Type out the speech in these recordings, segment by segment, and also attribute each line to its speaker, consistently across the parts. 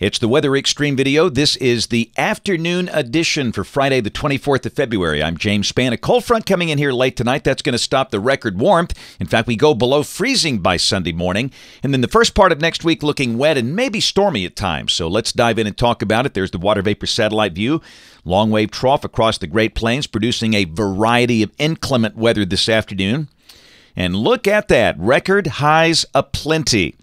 Speaker 1: It's the Weather Extreme video. This is the afternoon edition for Friday, the 24th of February. I'm James Spann. A cold front coming in here late tonight. That's going to stop the record warmth. In fact, we go below freezing by Sunday morning. And then the first part of next week looking wet and maybe stormy at times. So let's dive in and talk about it. There's the water vapor satellite view. Long wave trough across the Great Plains, producing a variety of inclement weather this afternoon. And look at that. Record highs aplenty.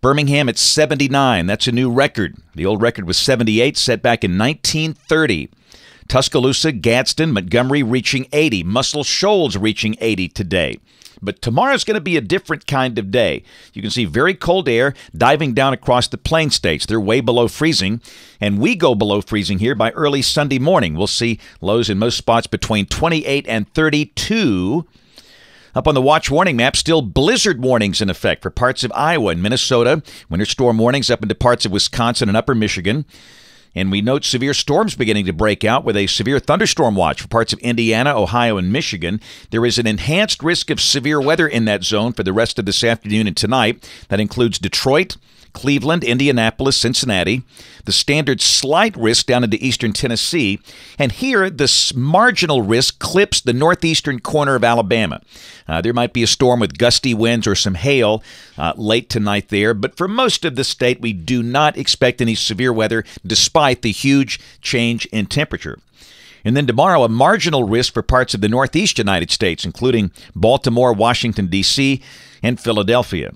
Speaker 1: Birmingham at 79. That's a new record. The old record was 78, set back in 1930. Tuscaloosa, Gadsden, Montgomery reaching 80. Muscle Shoals reaching 80 today. But tomorrow's going to be a different kind of day. You can see very cold air diving down across the plain states. They're way below freezing, and we go below freezing here by early Sunday morning. We'll see lows in most spots between 28 and 32. Up on the watch warning map, still blizzard warnings in effect for parts of Iowa and Minnesota. Winter storm warnings up into parts of Wisconsin and upper Michigan. And we note severe storms beginning to break out with a severe thunderstorm watch for parts of Indiana, Ohio, and Michigan. There is an enhanced risk of severe weather in that zone for the rest of this afternoon and tonight. That includes Detroit, Cleveland, Indianapolis, Cincinnati. The standard slight risk down into eastern Tennessee. And here, the marginal risk clips the northeastern corner of Alabama. There might be a storm with gusty winds or some hail late tonight there. But for most of the state, we do not expect any severe weather despite the huge change in temperature. And then tomorrow, a marginal risk for parts of the northeast United States, including Baltimore, Washington, D.C., and Philadelphia.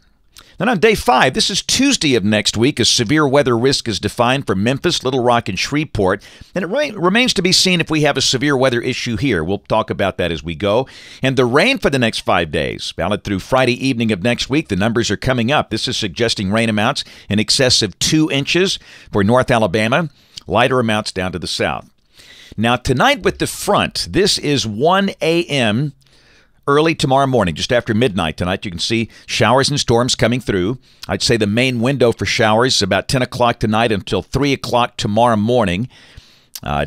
Speaker 1: Then on day 5, this is Tuesday of next week, a severe weather risk is defined for Memphis, Little Rock, and Shreveport. And it remains to be seen if we have a severe weather issue here. We'll talk about that as we go. And the rain for the next 5 days, valid through Friday evening of next week, the numbers are coming up. This is suggesting rain amounts in excess of 2 inches for North Alabama, lighter amounts down to the south. Now tonight with the front, this is 1 a.m., early tomorrow morning, just after midnight tonight. You can see showers and storms coming through. I'd say the main window for showers is about 10 o'clock tonight until 3 o'clock tomorrow morning.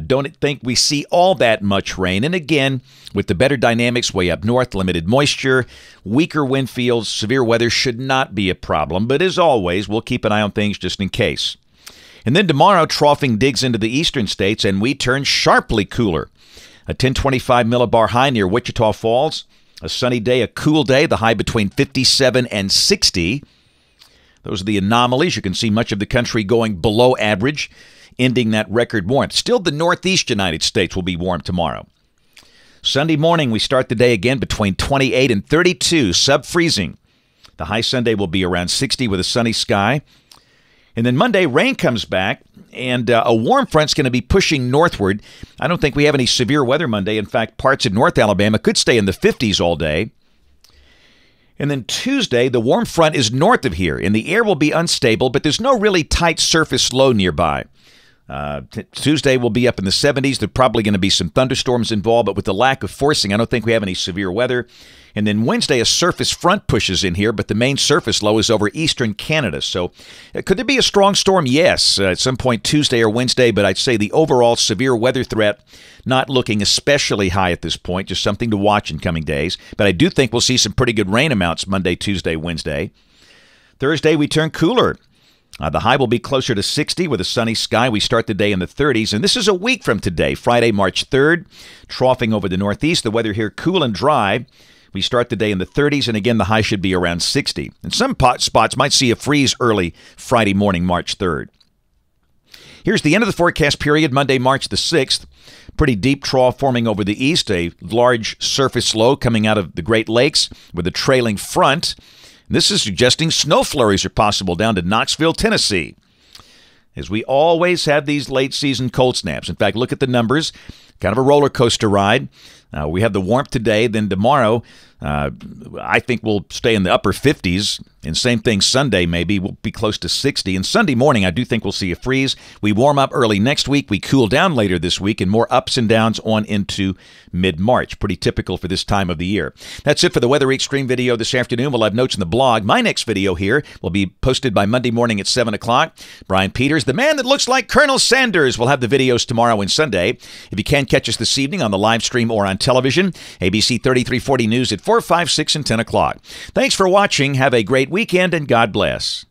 Speaker 1: Don't think we see all that much rain. And again, with the better dynamics way up north, limited moisture, weaker wind fields, severe weather should not be a problem. But as always, we'll keep an eye on things just in case. And then tomorrow, troughing digs into the eastern states, and we turn sharply cooler. A 1025 millibar high near Wichita Falls. A sunny day, a cool day, the high between 57 and 60. Those are the anomalies. You can see much of the country going below average, ending that record warmth. Still, the northeast United States will be warm tomorrow. Sunday morning, we start the day again between 28 and 32, sub-freezing. The high Sunday will be around 60 with a sunny sky. And then Monday, rain comes back, and a warm front's going to be pushing northward. I don't think we have any severe weather Monday. In fact, parts of North Alabama could stay in the 50s all day. And then Tuesday, the warm front is north of here, and the air will be unstable, but there's no really tight surface low nearby. Tuesday will be up in the 70s. There's probably going to be some thunderstorms involved, but with the lack of forcing, I don't think we have any severe weather. And then Wednesday, a surface front pushes in here, but the main surface low is over eastern Canada. So could there be a strong storm? Yes, at some point Tuesday or Wednesday, but I'd say the overall severe weather threat not looking especially high at this point, just something to watch in coming days. But I do think we'll see some pretty good rain amounts Monday, Tuesday, Wednesday. Thursday, we turn cooler. The high will be closer to 60 with a sunny sky. We start the day in the 30s, and this is a week from today, Friday, March 3rd, troughing over the northeast. The weather here cool and dry. We start the day in the 30s, and again, the high should be around 60. And some spots might see a freeze early Friday morning, March 3rd. Here's the end of the forecast period, Monday, March the 6th. Pretty deep trough forming over the east, a large surface low coming out of the Great Lakes with a trailing front. This is suggesting snow flurries are possible down to Knoxville, Tennessee. As we always have these late-season cold snaps. In fact, look at the numbers. Kind of a roller coaster ride. We have the warmth today. Then tomorrow, I think we'll stay in the upper 50s. And same thing Sunday, maybe. We'll be close to 60. And Sunday morning, I do think we'll see a freeze. We warm up early next week. We cool down later this week. And more ups and downs on into mid-March. Pretty typical for this time of the year. That's it for the Weather Extreme video this afternoon. We'll have notes in the blog. My next video here will be posted by Monday morning at 7 o'clock. Brian Peters, the man that looks like Colonel Sanders, will have the videos tomorrow and Sunday. If you can catch us this evening on the live stream or on television, ABC 3340 News at 4, 5, 6, and 10 o'clock. Thanks for watching. Have a great weekend, and God bless.